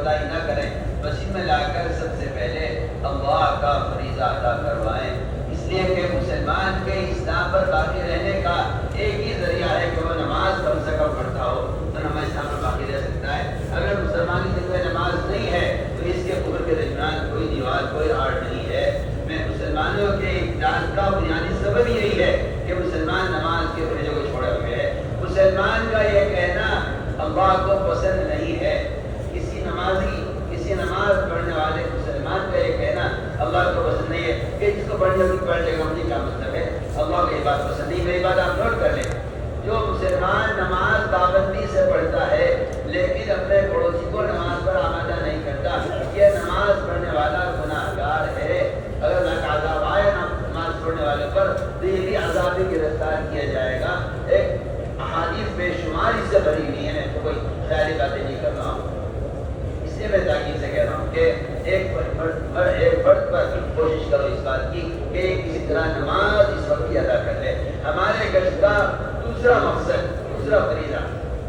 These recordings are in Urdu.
خدائی نہ کریں، مسجد میں لا کر سب سے پہلے اللہ کا فریضہ ادا کروائیں، اس لیے کہ مسلمان کے اسلام پر باقی رہنے کا ایک ہی ذریعہ ہے کہ وہ نماز کم سے کم پڑھتا ہو تو نماز اسلام پر باقی رہ سکتا ہے۔ اگر مسلمان کی دل میں نماز نہیں ہے تو اس کے کفر کے درمیان کوئی دیوار کوئی آڑ نہیں ہے۔ میں مسلمانوں کے اقدام کا بنیادی سبب یہی ہے کہ مسلمان نماز کے فریضے کو چھوڑے ہوئے ہے۔ مسلمان کا یہ کہنا اللہ کو پسند نہیں ہے، کسی نماز پڑھنے والے مسلمان کا یہ کہنا اللہ کو پسند نہیں ہے کہ جس کو پڑھنے کی پڑھ لے گا، مجھے کیا مطلب ہے، اللہ کو یہ بات پسند نہیں۔ میری بات آپ نوٹ کر لیں، جو مسلمان نماز پابندی سے پڑھتا ہے لیکن اپنے پڑوسی کو نماز پر آمادہ نہیں کرتا، یہ نماز پڑھنے والا گناہ گار ہے۔ اگر اللہ کا عذاب آئے نماز پڑھنے والے پر تو یہ بھی عذاب میں گرفتار کیا جائے گا۔ ایک احادیث بے شمار اس سے بھری ہوئی ہے، میں تو کوئی خیالی باتیں نہیں کر رہا ہوں، اس لیے میں تاکید سے کہہ رہا ہوں کہ ایک فرد پر کوشش کرو اس بات کی کہ کسی طرح نماز اس وقت ہی ادا کر لے۔ ہمارے گشت کا دوسرا مقصد، دوسرا فریضہ،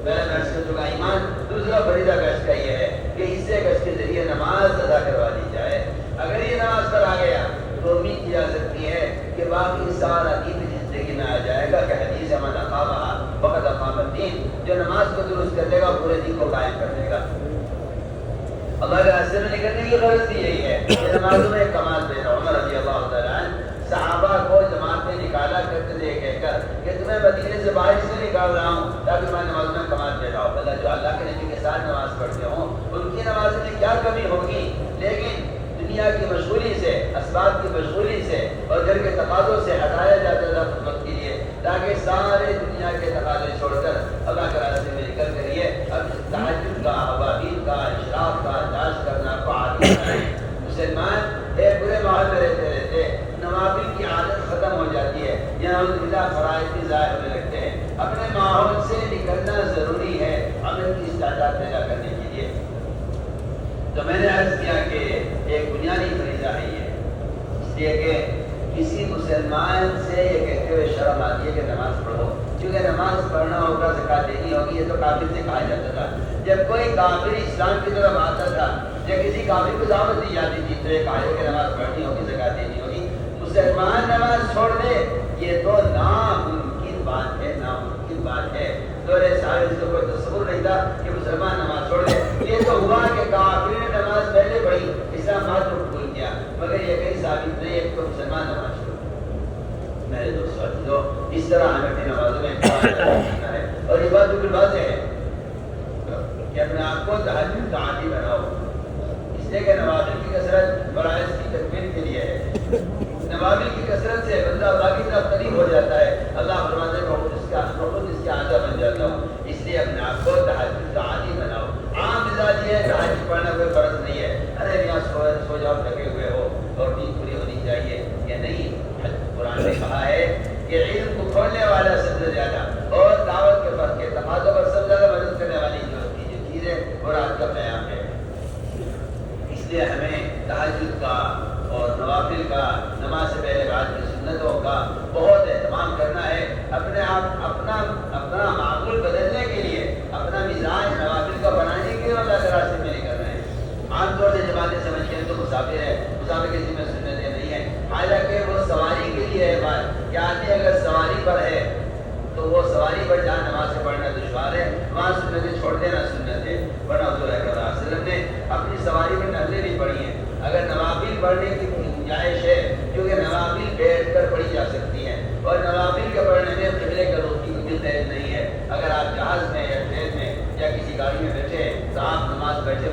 پہلا میں عرض کر چکا ایمان، دوسرا فریضہ گشت کا یہ ہے کہ اس سے گشت کے ذریعے نماز ادا کروا دی جائے۔ اگر یہ نماز پر آ گیا تو امید کی جا سکتی ہے کہ باقی سارا دین زندگی میں آ جائے گا کہ حدیث من اقامہا فقد اقام الدین، جو نماز کو درست کر دے گا پورے دین کو قائم کر دے گا۔ اللہ کے راستے میں نکلنے کی غرض بھی یہی ہے کہ نمازوں میں ایک کمال دینا۔ عمر رضی اللہ تعالیٰ عنہ صحابہ کو جماعت میں نکالا کرتے تھے کہہ کر کہ تمہیں مدینے سے باہر سے نکال رہا ہوں تاکہ میں نماز میں کمال دے رہا ہوں۔ اللہ جو اللہ کے نبی کے ساتھ نماز پڑھتے ہوں ان کی نماز میں کیا کمی ہوگی، لیکن دنیا کی مشغولی سے، اسباب کی مشغولی سے اور گھر کے تقاضوں سے ہٹایا جاتا تھا خدمت کے لیے تاکہ سارے دنیا کے تقاضے چھوڑ کر اللہ کے راستے میں نکل کر یہ اب تہجد کا، اوابین کا، اشراق کا، داعش کرنا کو عادی بنائیں۔ مسلمان ایک برے ماحول میں رہتے نوافل کی عادت ختم ہو جاتی ہے، یہاں فرائض بھی ضائع ہونے لگتے ہیں۔ اپنے ماحول سے نکلنا ضروری ہے عمل کی استعداد پیدا کرنے کے لیے۔ تو میں نے عرض کیا کہ ایک بنیادی فریضہ ہے یہ، اس لیے کہ کسی مسلمان سے یہ کہتے ہوئے شرم آتی ہے کہ نماز پڑھو، کیونکہ نماز پڑھنا ہوگا، زکوٰۃ دینی ہوگی، یہ تو کافر سے کہا جاتا تھا۔ جب کوئی کافر اسلام کی طرف آتا تھا یا کسی کافر کو دعوت دی جاتی تھی تو یہ کہا کہ نماز پڑھنی ہوگی، زکوٰۃ دینی ہوگی۔ مسلمان نماز چھوڑ دے یہ تو ناممکن بات ہے، ناممکن بات ہے۔ دور سارے اس کو کوئی تصور نہیں تھا کہ مسلمان نماز چھوڑ دے۔ یہ تو ہوا کہ کافر نے نماز پہلے پڑھی، اسلام بعد میں قبول کیا، مگر یہ کہیں ثابت نہیں ہے کہ مسلمان نماز چھوڑ دے۔ میرے دوستو، اس طرح ہمیں اپنی نمازوں میں کرنا ہے، اور یہ بات بالکل واضح ہے کہ اپنے آپ کو تہجد کا عادی بناؤ، اس لیے کہ نوافل کی کثرت فرائض کی تکمیل کے لیے ہے۔ نوافل کی کثرت سے بندہ اللہ کی طرف قریب ہو جاتا ہے، اللہ فرماتے ہیں کہ اس کے عادی بن جاتا ہوں، اس لیے اپنے آپ کو تہجد کا عادی بناؤ۔ عام مزاج یہ ہے تہجد پڑھنا کوئی فرض نہیں ہے، ارے یہاں سو جاؤ تھکے ہوئے ہو اور نیند پوری ہونی چاہیے، یہ نہیں۔ قرآن نے کہا ہے کہ علم کو کھولنے والا سب سے زیادہ اور دعوت کے فرق کے تقاضوں پر سب سے زیادہ مدد کرنے والی جو چیز ہے وہ رات کا قیام ہے۔ اس لیے ہمیں تہجد کا اور نوافل کا، نماز سے پہلے بعد کی سنتوں کا بہت اہتمام کرنا ہے۔ اپنے آپ اپنا معقول بدلنے کے لیے، اپنا مزاج نوافل کا بنانے کے لیے اللہ کے راستے میں نکلنا ہے۔ عام طور سے جماعتیں سمجھتے ہیں تو مسافر ہے، مسافر کے ذمہ سنتیں نہیں ہیں، حالانکہ وہ سواری کے لیے ہے بات کہ آدمی اگر سواری پر ہے تو وہ سواری پر جہاں نماز پڑھنا دشوار ہے وہاں سنتیں چھوڑ دینا سنت ہے، ورنہ حضور صلی اللہ علیہ وسلم نے اپنی سواری میں نفلیں بھی پڑھی ہیں۔ اگر نوافل پڑھنے کی گنجائش ہے، کیونکہ نوافل بیٹھ کر پڑھی جا سکتی ہیں اور نوافل کے پڑھنے میں قبلے کا رخ کی کوئی دلیل نہیں ہے۔ اگر آپ جہاز میں یا ٹرین میں یا کسی گاڑی میں بیٹھے تو آپ نماز بیٹھے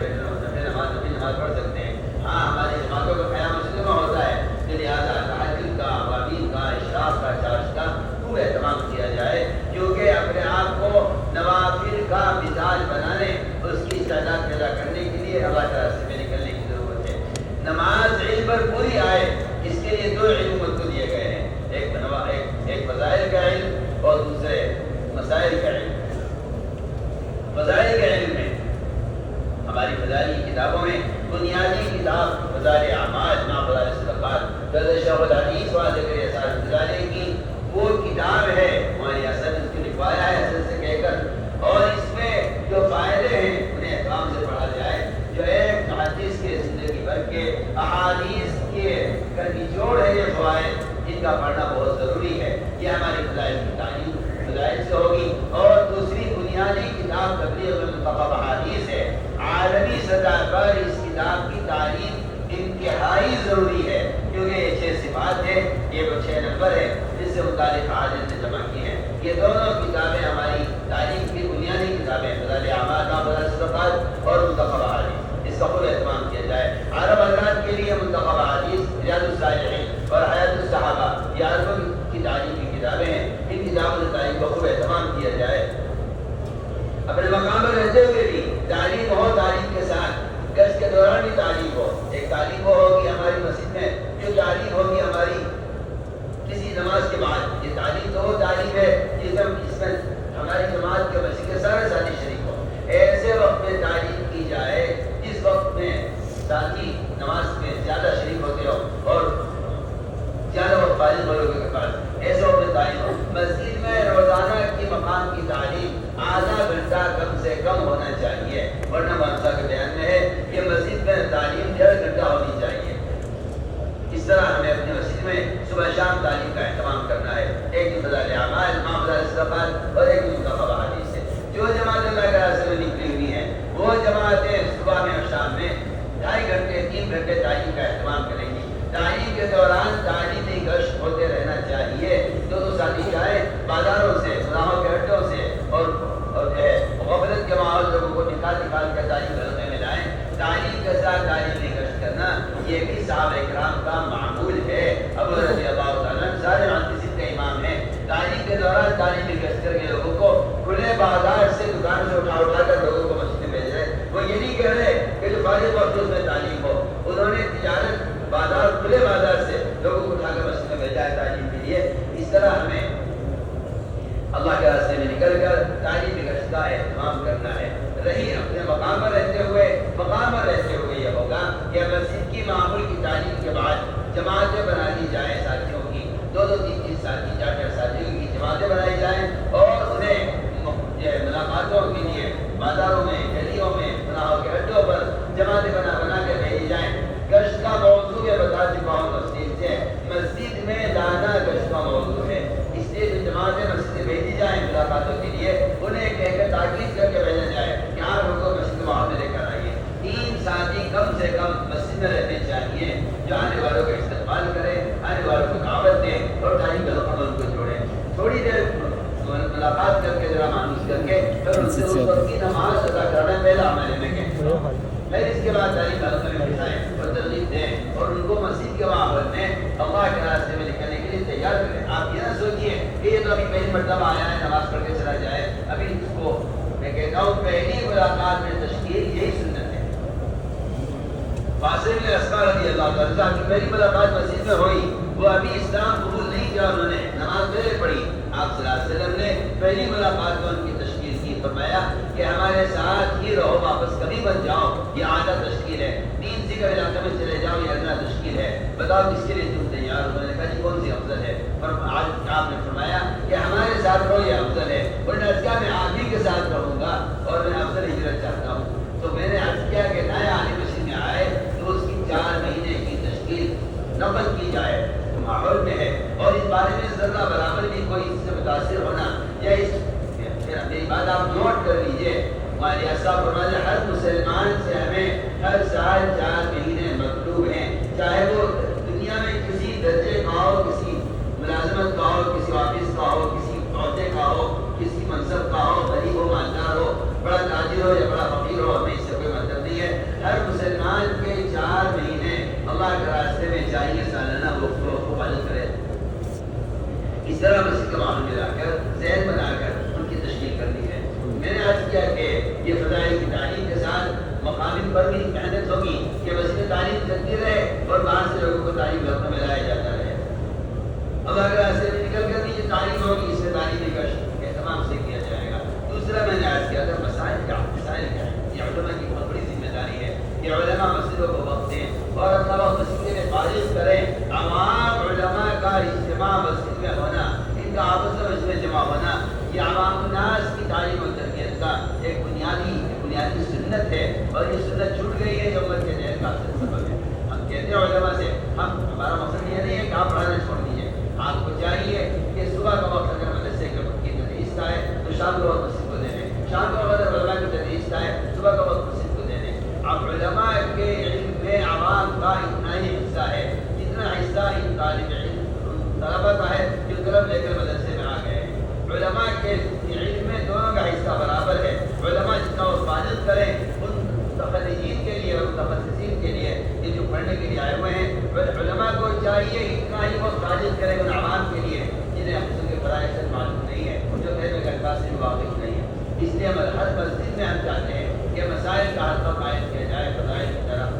نماز پڑھ سکتے ہیں۔ ہاں، ہماری جماعتوں کا قیام مسجد میں ہوتا ہے، تو لہٰذا تہجد کا، اوابین کا، اشراق کا، چاشت کا خوب اہتمام کیا جائے، کیونکہ اپنے آپ کو نوافل کا مزاج بنانے، اس کی استعداد پیدا کرنے کے لیے اللہ کے راستے میں نکلنے کی ضرورت ہے۔ نماز علم پر پوری آئے، اس کے لیے دو علم مت کو دیے گئے ہیں، ایک فضائل کا علم اور دوسرے مسائل کا علم۔ فضائل کے علم میں ہماری فضائل کی کتابوں میں بنیادی کتاب فضائل اعمال، فضائل صدقات، شیخ الحدیث ذکر اثار فضائل کی وہ کتاب ہے، ہماری اصل اس کی لکھوایا ہے اصل سے کہہ کر، اور اس میں جو فائدے ہیں انہیں احترام سے پڑھا جائے۔ جو ہے کر کے احادیث کے کا نچوڑ ہے یہ فوائد، ان کا پڑھنا بہت ضروری ہے. یہ ہماری فضائل کی تعلیم فضائل سے ہوگی. اور دوسری بنیادی کتاب تبلیغ المنتخب احادیث ہے. عالمی سطح پر اس کتاب کی تعلیم انتہائی ضروری ہے، کیونکہ یہ 6 صفات ہے، یہ وہ 6 نمبر ہے جس سے متعلق حاجت نے جمع کی ہیں. یہ دونوں کتابیں ہماری تعلیم کی بنیادی کتابیں ہیں، فضائل اعمال کا فضائل صدقات اور منتخب احادیث. اس کا خوب اہتمام کیا جائے. عرب حضرات کے لیے منتخب احادیث، ریاض الصالحین اور حیات الصحابہ یہ عربوں کی تعلیم کی کتابیں ہیں. ان کتابوں سے تعلیم کا خوب اہتمام کیا جائے. اپنے مقام پر رہتے ہوئے بھی تعلیم ہو، تعلیم کے ساتھ گشت کے دوران بھی تعلیم ہو. ایک تعلیم وہ ہوگی ہماری مسجد میں، جو تعلیم ہوگی ہماری کسی نماز کے بعد. یہ تعلیم تو وہ تعلیم ہے جس میں ہماری جماعت کے مسجد کے سارے ساتھی شریک ہو. ایسے وقت میں تعلیم کی جائے جس وقت میں ساتھی نماز میں زیادہ شریک ہوتے ہو اور زیادہ وقت فارغ ہو لوگوں کے پاس، ایسے وقت میں تعلیم ہو. مسجد میں روزانہ کی مقام کی تعلیم آدھا گھنٹہ کم سے کم ہونا چاہیے، ورنہ مدرسہ کے بیان میں ہے کہ مسجد میں تعلیم 1.5 گھنٹہ ہونی چاہیے. اس طرح ہمیں اپنی مسجد میں صبح شام تعلیم کا اہتمام کرنا ہے. ایک فضائل اعمال، فضائل صدقات اور ایک منتخب احادیث ہے. جو جماعت اللہ کے راستے میں نکلی ہوئی ہیں وہ جماعتیں صبح میں اور شام میں 2.5 گھنٹے 3 گھنٹے تعلیم کا اہتمام کریں گی. تعلیم کے دوران تعلیمی گشت ہوتے رہنا چاہیے. جو ساتھی جائیں بازاروں سے، گناہوں کے اڈوں سے اور جو ہے غفلت کے ماحول لوگوں کو نکال کر تعلیم حلقے میں لائیں. تعلیم کے ساتھ تعلیمی گشت کرنا یہ بھی صحابہ کرام کا معمول ہے. ابو رضی اللہ تعالیٰ سارے محدثین کا امام ہے. تعلیم کے دوران تعلیمی گشت کر کے لوگوں کو کھلے بازار سے دکان سے اٹھا کر لوگوں کو مسجد میں بھیج رہے. وہ یہ نہیں کہہ رہے کہ جو فارغ وقت میں تعلیم ہو. انہوں نے تجارت بازار، کھلے بازار سے لوگوں کو اٹھا کر مسجد میں بھیجا ہے تعلیم کے لیے. اس طرح ہمیں اللہ کے راستے میں نکل کر تعلیمی گشت کا اہتمام کرنا ہے. رہی اپنے مقام پر رہتے ہوئے یہ ہوگا کہ مسجد کی معمول کی تعلیم کے بعد جماعتیں بنا دی جائیں ساتھیوں کی. 2-2 3-3 ساتھی 4-4 ساتھیوں کی جماعتیں بنائی جائیں اور انہیں ملاقاتوں کے لیے بازاروں میں، گلیوں میں، گناہوں کے اڈوں پر جماعتیں بنا کے بھیجی جائیں. گشت کا موضوع میں بتا چکا ہوں تفصیل سے. مسجد میں لانا گشت کا موضوع ہے. اس لیے جو جماعتیں مسجد بھیجی جائیں ملاقاتوں کے لیے انہیں کہہ کر تاکید کر کے بھیجا جائے کہ آپ ان کو مسجد وہاں میں لے کر آئیے. 3 ساتھی کم سے کم مسجد میں رہنے چاہیے جو آنے والوں کا استقبال کریں، آنے والوں کو دعوت دیں اور تعلیم کے حلقوں میں ان کو جوڑیں. تھوڑی دیر ملاقات کر کے ذرا مانوس کر کے پھر ان سے اس وقت کی نماز ادا کرنا پہلا عمل میں کہتے ہیں. پھر اس کے بعد تعلیم حلقے میں بٹھائیں اور ترغیب دیں اور ان کو مسجد کے ماحول میں اللہ کے راستے میں نکلنے کے لیے تیار کریں. آپ یہ نہ سوچیے کہ یہ تو ابھی پہلی مرتبہ آیا ہے نماز پڑھ کے چلا جائے. ابھی اس کو میں کہتا ہوں پہلی ملاقات میں تشکیل یہی سنت ہے. فاصل اسقر رضی اللہ تعالیٰ کی پہلی ملاقات مسجد میں ہوئی. وہ ابھی اسلام قبول نہیں کیا، انہوں نے نماز پہلے پڑھی. آپ صلی اللہ علیہ وسلم نے پہلی ملاقات میں ان کی تشکیل کی. فرمایا کہ ہمارے ساتھ ہی رہو، واپس کبھی بن جاؤ. یہ اعلیٰ تشکیل ہے. 3 ذکر علاقے میں چلے جاؤ، یہ ادنا تشکیل ہے. بتاؤ کس کے لیے تم تیار ہو؟ میں نے کہا جی کون سی افضل ہے؟ آج آپ نے فرمایا کہ ہمارے ساتھ رہو یہ افضل ہے. انہوں نے کہا میں آپ ہی کے ساتھ رہوں گا اور میں افضل ہجرت چاہتا ہوں. تو میں نے عرض کیا کہ نیا عالم مسجد میں آئے تو اس کی 4 مہینے کی تشکیل نقل کی جائے ماحول میں ہے. اور اس بارے میں ذرہ برابر بھی کوئی اس سے متاثر ہونا یا اس میری بات آپ نوٹ کر لیجئے. ہمارے صاحب فرماتے ہر مسلمان سے ہمیں ہر سال 4 مہینے مطلوب ہیں، چاہے وہ دنیا میں کسی درجے کا ہو، کسی ملازمت کا ہو، کسی آفس کا ہو، کسی عہدے کا ہو، کسی منصب کا ہو، غریب ہو مالدار ہو، بڑا تاجر ہو یا بڑا فقیر ہو، ہمیں اس سے کوئی مطلب نہیں ہے. ہر مسلمان کے 4 مہینے اللہ کے راستے میں چاہیے سالانہ وہ عبادت کرے. اس طرح مسجد کے ماحول میں لا کر ذہن بنا کر ان کی تشکیل کرنی ہے. میں نے عرض کیا کہ یہ فضائل کی تعلیم کے ساتھ مقامی پر بھی محنت ہوگی کہ مسجد میں تعلیم چلتی رہے اور باہر سے لوگوں کو تعلیم حلقوں میں لایا جاتا رہے. اللہ کے راستے میں نکل کر بھی یہ تعلیم ہوگی، اس سے تعلیمی کا اہتمام سے کیا جائے گا. دوسرا میں نے عرض کیا تھا مسائل کیا ہے. یہ علماء کی بہت بڑی ذمہ داری ہے کہ علماء مسجدوں کو وقت دیں اور اپنا وقت مسجد میں فارغ کریں. عوام علماء کا اجتماع مسجد میں ہونا، ان کا آپس میں مسجد میں جمع ہونا، یہ عوام الناس کی تعلیم و تربیت کا ایک بنیادی سنت ہے. اور یہ سنت چھوٹ گئی ہے جو امت کے ذہن کا سبب ہے. کا اتنا ہی حصہ ہے جتنا حصہ ان طالب علم طلبہ کا ہے جو طلب لے کر مدرسے میں آ گئے ہیں۔ علماء کے علم میں دونوں کا حصہ برابر ہے۔ علماء جتنا حفاظت کریں ان متخرجین کے لیے اور متخصصین کے لیے، یہ جو پڑھنے کے لیے آئے ہوئے ہیں، علماء کو چاہیے اتنا ہی وہ حفاظت کریں ان عوام کے لیے جنہیں اپنے کے فرائض معلوم نہیں ہے، جو کہنے کے الفاظ سے واقف نہیں ہے۔ اس لیے ہر مسجد میں ہم چاہتے ہیں کہ مسائل کا حلقہ قائم کیا جائے فضائل کی طرح۔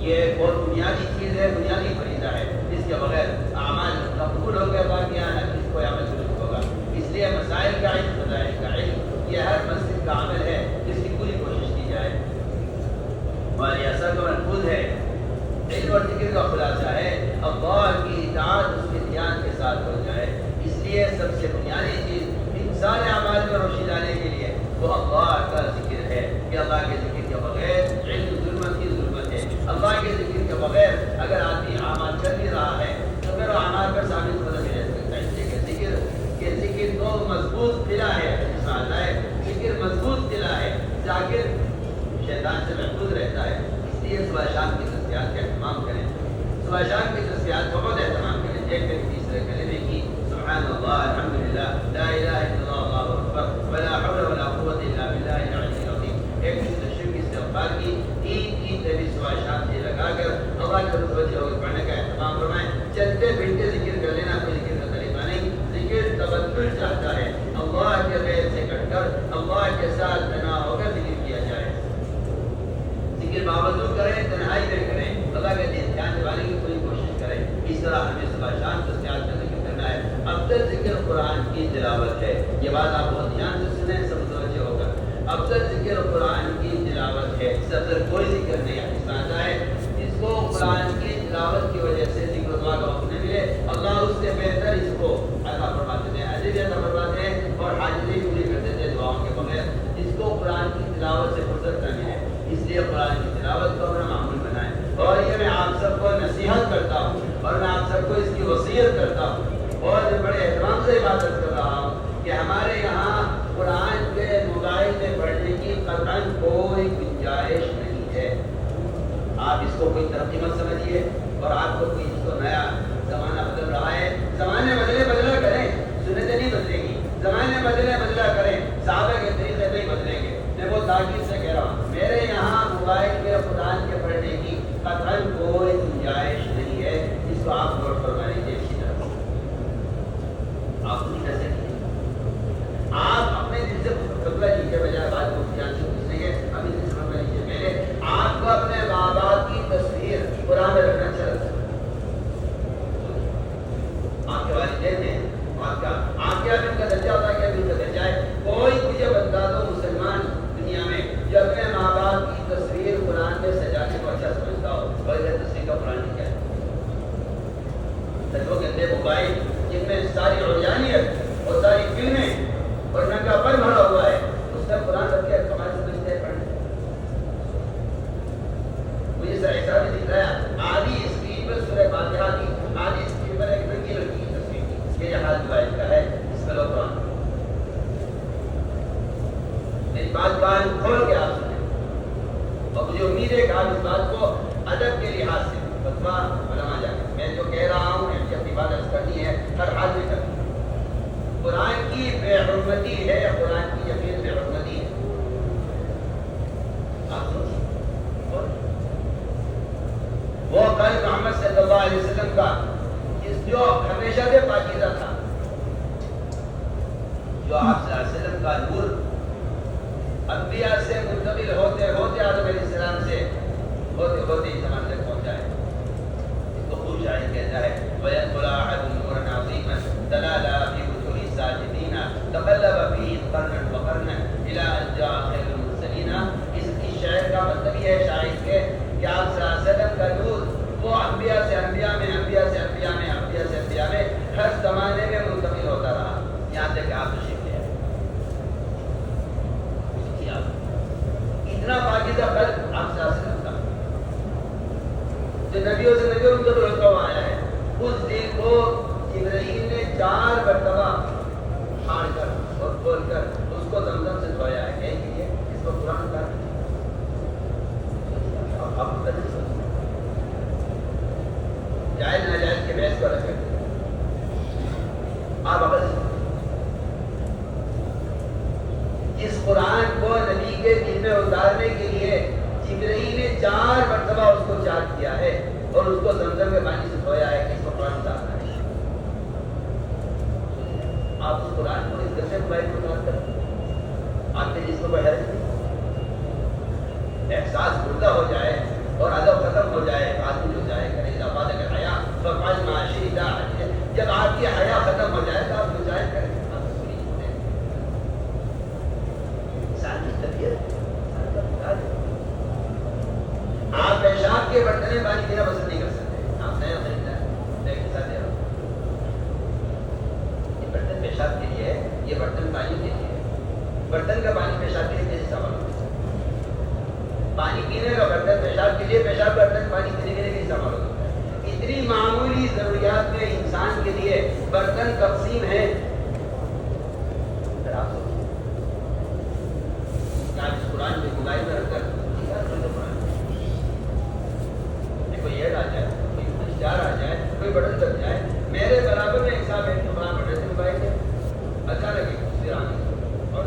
یہ بہت بنیادی چیز ہے، بنیادی فریضہ ہے، جس کے بغیر اعمال قبول ہو گیا باقی نہ کس کو عمل درست ہوگا۔ اس لیے مسائل کا علم، فضائل کا علم، یہ ہر مسجد کا عمل ہے جس کی پوری کوشش کی جائے۔ اور یہ اثر تو محفوظ ہے، علم اور ذکر کا خلاصہ ہے اللہ کی اطاعت اس کے دھیان کے ساتھ ہو جائے۔ اس لیے سب سے بنیادی چیز ان سارے اعمال میں روشنی لانے کے لیے وہ اللہ کا ذکر ہے کہ اللہ کے ذکر کے بغیر علم ظلمت کی ظلمت ہے۔ اللہ کے ذکر کے بغیر اگر آدمی اعمال کر بھی رہا ہے تو پھر وہ اعمال پر ثابت قدم نہیں رہ سکتا۔ اس لیے کہ ذکر تو مضبوط قلعہ ہے، جس میں آتا ہے ذکر مضبوط قلعہ ہے، ذاکر شیطان سے محفوظ رہتا ہے۔ اس لیے صبح شام کی تسبیحات کا اہتمام کریں، صبح شام کی تسبیحات کا بہت اہتمام کریں۔ ایک دن تیسرے کلمے کی سبحان اللہ الحمدللہ لا الہ الا اللہ اللہ اکبر ولا حول ولا قوت الا باللہ العلی العظیم، ایک دن تشریف کی استغفار کی، تین تبھی صبح شام سے لگا کر اللہ کے متوجہ ہو کر پڑھنے کا اہتمام فرمائیں۔ چلتے پھرتے ذکر کر لینا کوئی ذکر کا طریقہ نہیں، ذکر تبدل چاہتا ہے، اللہ کے غیر سے کٹ کر اللہ کے ساتھ تنہا ہو کر ذکر کیا جائے۔ ذکر باوضو کریں، تنہائی میں کریں، اللہ کے دھیان دلانے کی پوری کوشش کریں۔ اس طرح ہمیں صبح شام تسبیحات کا ذکر کرنا ہے۔ افضل ذکر قرآن کی تلاوت ہے، یہ بات آپ بہت دھیان سے سنیں، سب متوجہ ہو کر۔ افضل ذکر قرآن کی تلاوت ہے، اس سے افضل کوئی ذکر نہیں ہے۔ اس آتا ہے جس کو قرآن کی تلاوت کی وجہ سے ذکر دعا کا حکم نہیں ملے، اللہ اس سے بہتر اس کو عطا فرماتے تھے، اجر عطا فرماتے ہیں اور حاجتیں پوری کرتے تھے دعاؤں کے بغیر، جس کو قرآن کی تلاوت سے فرصت نہ ملے۔ اس لیے قرآن کی تلاوت کو اپنا معمول بنائیں۔ اور یہ میں آپ سب کو نصیحت کرتا ہوں اور میں آپ سب کو اس کی وصیت کرتا ہوں اور بڑے احترام سے عبادت کر رہا ہوں کہ ہمارے یہاں قرآن کے موبائل میں پڑھنے کی قطعاً کوئی گنجائش نہیں ہے۔ آپ اس کو کوئی ترقی مت سمجھیے اور آپ کو کوئی اس کو نیا زمانہ بدل رہا ہے۔ زمانے بدلا کریں، سنتیں نہیں بدلے گی، زمانے بدلا کریں، صحابہ کے طریقے نہیں بدلیں گے۔ میں وہ تاکید سے کہہ رہا ہوں میرے یہاں موبائل میں قرآن کے پڑھنے کی قطعاً کوئی گنجائش نہیں ہے۔ اس کو آپ نوٹ فرما لیجیے اچھی طرح، آپ نہیں کر سکتے۔ آپ اپنے دل سے فیصلہ لیجیے، بجائے بات کو دھیان سے پوچھنے کے اپنے دل سے فیصلہ لیجیے۔ پہلے آپ کو اپنے ماں باپ کی تصویر قرآن میں رکھنا چاہیے۔ آپ کے والدین ہیں، آپ کے ان کا درجہ ہوتا ہے کہ ان کا درجہ ہے۔ کوئی مجھے بتا دو مسلمان دنیا میں جو اپنے ماں باپ کی تصویر قرآن میں سجانے کو اچھا سمجھتا ہو، اور یہ تصویر کا قرآن کیا ہے؟ سچو گندے موبائل جن میں ساری عریانیت اور ساری فلمیں اور ننگا پن بھرا ہوا ہے، اس میں قرآن رکھ کے کمال سمجھتے ہیں پڑھنے۔ مجھے ایسا بھی دکھ رہا ہے آدھی اسکرین پر سورہ فاتحہ کی، آدھی اسکرین پر ایک ننگی لڑکی کی تصویر، یہ حال موبائل کا ہے۔ اس کا لوگ قرآن میری بات کان کھول کے آپ سنیں، اور مجھے امید ہے کہ آپ اس بات کو ادب کے لحاظ سے فتویٰ علماء جائیں۔ میں جو کہہ رہا ہوں مجھے اپنی بات عرض کرنی ہے، ہر حال میں کرنی ہے۔ قرآن کی بے حرمتی ہے، قرآن کی یقین بے حرمتی ہے۔ آپ سنیں وہ قائد محمد صلی اللہ علیہ وسلم کا جو ہمیشہ سے پاکیزہ تھا، جو آپ صلی اللہ علیہ وسلم کا نور انبیاء سے منتقل ہوتے ہوتے آدم علیہ السلام سے ہوتے ہوتے اس زمانے تک پہنچا ہے۔ اس کو خوب شاعر کہتا ہے وَيَدْخُلَ أَحَدٌ نُورًا عَظِيمًا تَلَالَا فِي وُجُوهِ السَّاجِدِينَ تَقَلَّبَ فِيهِ قَرْنًا وَقَرْنًا إِلَىٰ أَن جَاءَ خَيْرُ الْمُرْسَلِينَ۔ اس شعر کا مطلب یہ ہے شاعر کے کہ آپ صلی اللہ علیہ وسلم کا نور وہ انبیاء سے انبیاء میں، انبیاء سے انبیاء میں، انبیاء سے انبیاء میں ہر زمانے میں منتقل ہوتا رہا، یہاں تک کہ آپ تشریف لے آئے۔ اتنا پاکیزہ قلب آپ سے حاصل ہوتا جو نبیوں سے نبیوں منتقل ہوتا ہوا آیا ہے، اس دل کو جبرائیل نے 4 مرتبہ پھاڑ کر اور کھول کر اس کو زمزم سے دھویا ہے۔ کہیں کہ اس کو قرآن کا 4 مرتبہ اس کو چاک کیا ہے اور اس کو زمزم کے پانی سے دھویا ہے کہ اس کو قرآن اتارنا ہے. آپ اس قرآن کو اس گندے موبائل کو اتار کر آپ کے جسم کو حیرت نہیں. احساس مردہ ہو جائے اور ادب ختم ہو جائے, آدمی ہو جائے کرے اضافہ اگر حیا فقال معاشی دا. جب آپ کی حیا ختم ہو جائے تو آپ جو چاہے کریں. انسان کی طبیعت آپ پیشاب کے برتن میں پانی پینا پسند نہیں کر سکتے. آپ نیا خریدنا ہے کے ساتھ دے رہا ہوں, یہ برتن پیشاب کے لیے ہے, یہ برتن پانی کے لیے ہے. برتن کا پانی پیشاب کے لیے کیسے سوال ہوتا ہے؟ پانی پینے کا برتن پیشاب کے لیے, پیشاب کا برتن پانی پینے کے لیے کیسے سوال ہوتا ہے؟ اتنی معمولی ضروریات میں انسان کے لیے برتن تقسیم ہے. آپ اس قرآن میں موبائل میں رکھ کر کوئی ایڈ آ جائے, کوئی اشتہار آ جائے, کوئی بٹن دب جائے, میرے برابر میں ایک صاحب ایک قرآن پڑھ رہے تھے موبائل سے, اچانک پھر آنے اور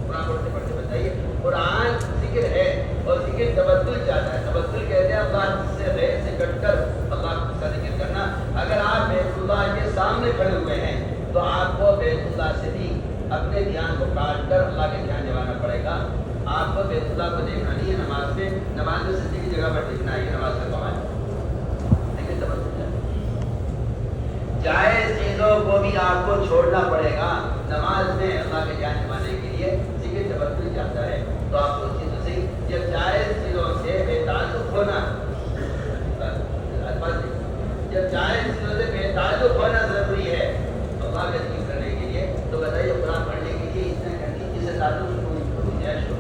قرآن پڑھتے پڑھتے بتائیے قرآن ذکر ہے اور ذکر تبدل چاہتا ہے. تبدل کہتے ہیں اللہ سے غیر سے کٹ کر اللہ کا ذکر کرنا. اگر آپ بیت اللہ کے سامنے کھڑے ہوئے ہیں تو آپ کو بیت اللہ سے بھی اپنے دھیان کو کاٹ کر اللہ کے دھیان جمانا پڑے گا. آپ کو بیت اللہ کو دیکھنا نہیں ہے, نماز میں سجدے کی جگہ پر دیکھنا ہے, یہ نماز کا کمال ہے. جائز چیزوں کو بھی آپ کو چھوڑنا پڑے گا. نماز میں اللہ کے دھیان جمانے کے لیے ذکر تبدل جاتا ہے. تو آپ کو چیزوں سے جب جائز چیزوں سے بے تعلق ہونا, جب جائز چیزوں سے بے تعلق ہونا ضروری ہے اللہ کا ذکر کرنے کے لیے, تو بتائیے قرآن پڑھنے کے لیے اتنا کرنی جس سے تعلق ہو جائے شروع.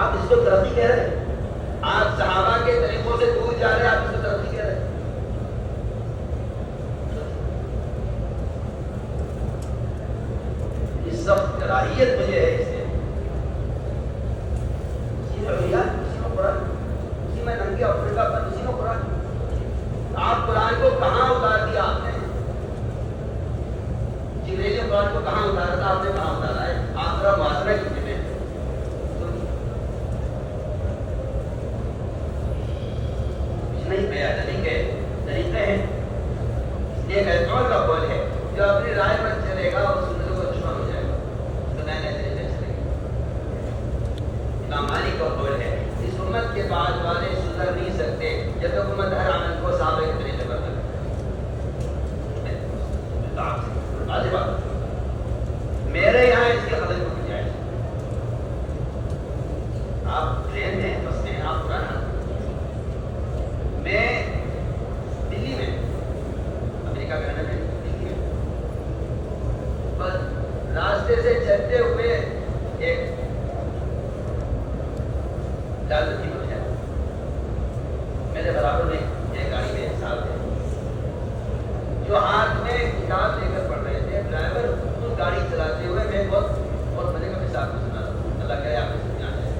آپ اس کو ترقی کہہ رہے ہیں, آپ صحابہ کے طریقوں سے دور جا رہے ہیں, آپ اس کو ترقی کہہ رہے ہیں. اس سخت کراہیت مجھے ہے اس سے. اسی میں قرآن, اسی میں ننگے افریقہ پر, اسی میں قرآن. آپ قرآن کو کہاں اتار دیا آپ نے؟ جبریل نے قرآن کو کہاں اتارا تھا, آپ نے کہاں اتارا ہے؟ آپ ذرا معاشرہ کیوں دیتے ہیں؟ نہیں بیادبی کے طریقے ہیں. ایک ایسا کا قول ہے جو اپنی رائے پر چلے گا اور سنتوں کو دشمن ہو جائے گا, تو نئے نئے طریقے چلے گا. امام مالک کا قول ہے اس امت کے بعد والے سدھر نہیں سکتے جب تک امت ہر عمل کو صحابہ کے طریقے پر کرے. میرے یہاں اس کے قدر کو جائے. آپ ٹرین میں بس میں آپ پرانا, میں دلی میں, امریکہ کینیڈا میں دلی میں, بس راستے سے چلتے ہوئے ایک جازتی ہو جائے. میرے برابر میں ایک گاڑی میں ایک صاحب تھے جو ہاتھ میں کتاب لے کر پڑھ رہے تھے. ڈرائیور اس گاڑی چلاتے ہوئے میں بہت مزے کا مثال کو سنا تھا. اللہ کرے آپ نے سمجھا جائے.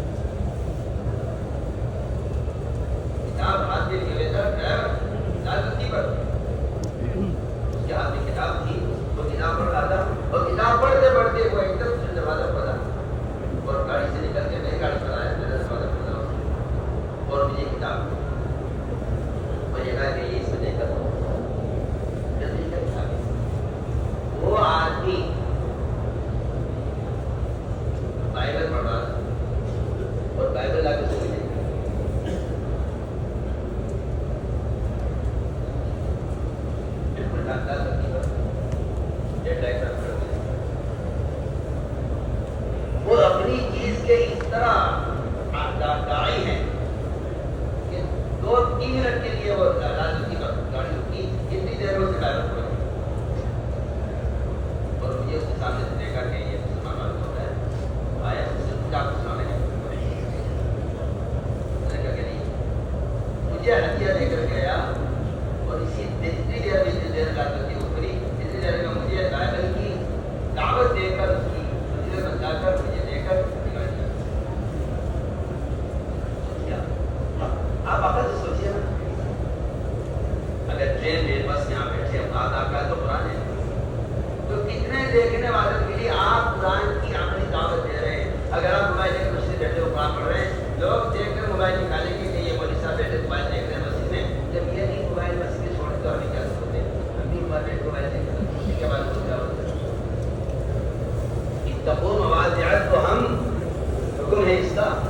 کتاب ہاتھ میں لیے ہوئے تھا ڈرائیور لال بتی پر, اس کے ہاتھ میں کتاب تھی, وہ کتاب پڑھ رہا تھا اور کتاب پڑھتے پڑھتے وہ ایک طرف سے دروازہ کھولا اور گاڑی سے نکل کے میری گاڑی پر آیا, میرا دروازہ کھولا اور مجھے کتاب وہ یہ کہا کہ یہ اس میں دیکھ کر وہ آدمی بائبل پڑھ رہا تھا اور بائبل لا کے سو گئے. وہ اپنی چیز کے اس طرح داعی ہیں کہ 2-3 منٹ کے لیے وہ راجنیتی پر گاڑی رکی, اتنی دیر میں اسے ڈرائیور پڑا اور مجھے اس کے سامنے سے دیکھا کہ یہ مسلمان معلوم ہوتا ہے. آیا اس سے کیا کچھ سامنے مجھے ہتھیار لے کر گیا اور اسی اتنی دیر میں جتنی دیر راجنیتی اتری اتنی دیر میں مجھے بائبل کی دعوت دے کر اس کی منزل بن جا کر مجھے دے کر نکال دیا. آپ عقل سے سوچیے نا, حکم ہے اسلام.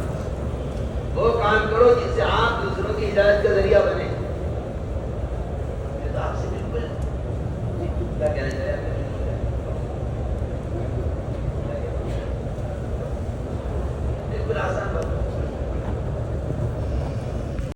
وہ کام کرو جس سے آپ دوسروں کی ہدایت کا